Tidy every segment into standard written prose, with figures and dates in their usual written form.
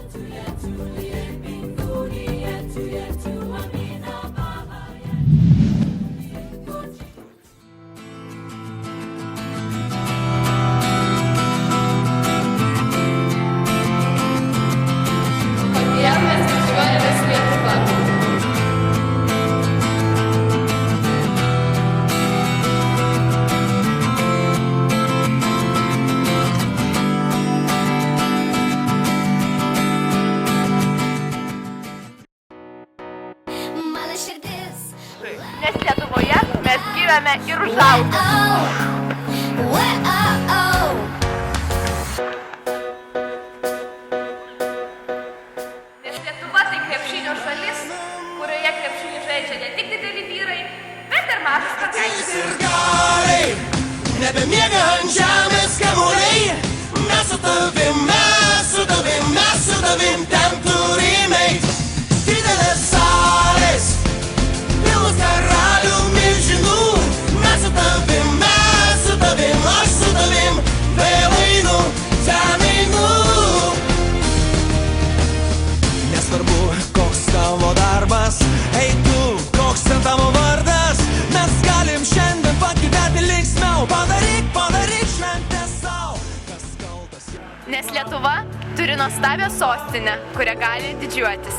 Kodėl mes didžiuojamės Lietuva? Nes Lietuvoje mes gimėme ir užaugome. Nes Lietuva tai krepšinio šalis, kurioje krepšinį žaidžia ne tik dideli vyrai, bet ir mažas mergaitės. Nebemiega ant žemės kamuoliai, mes su tavim, mes su tavim, mes su tavim ten turime eit. Didelės salės, pilnos karalių milžinų, mes su tavim, aš su tavim, vėl einu, ten einu. Nesvarbu, koks tavo darbas, ei tu, koks ten tavo vardas, mes galim šiandien pagyventi linksmiau, padaryk šventę sau, kas kaltas. Nes Lietuva turi nuostabią sostinę, kurią gali didžiuotis.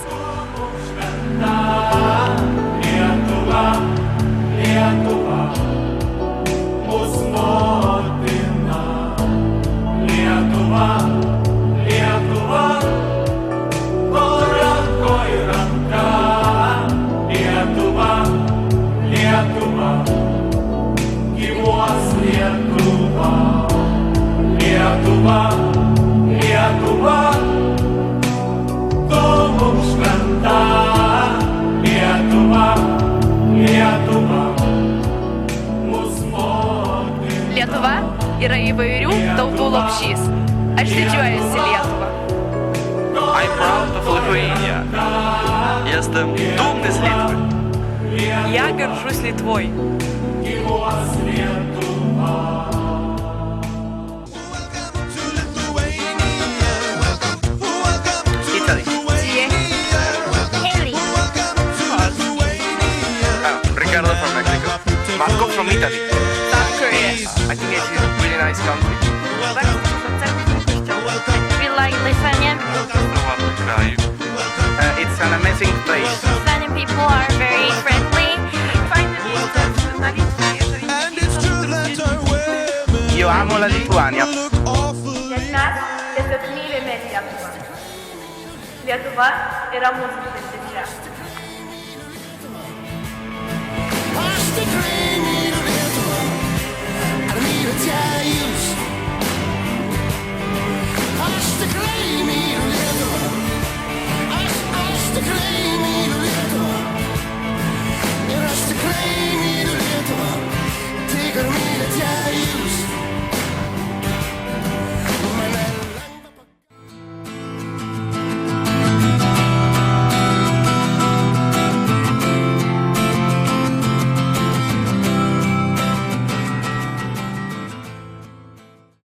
Lietuva, Lietuva, mūsų motina. Lietuva, Lietuva, ranko į ranką. Lietuva, Lietuva, gyvuos Lietuva. Lietuva, Lietuva, tu mums šventa. Lietuva, Lietuva, mūsų motina. Lietuva yra įvairių tautų lopšys. Aš didžiuojuosi Lietuva. I'm proud of Lithuania. Jestem dumny z Litwy. Я горжусь Литвой. Gyvuos Lietuva. Italy. Ricardo from Mexico. Marco from Italy. South Korea. I think it's a really nice country. We like Lithuania. Ładny kraj. It's an amazing place. Lithuanian people are very friendly. Io amo la Lituania. Nes mes tiesiog mylime Lietuvą. Lietuva yra mūsų širdis. Watch the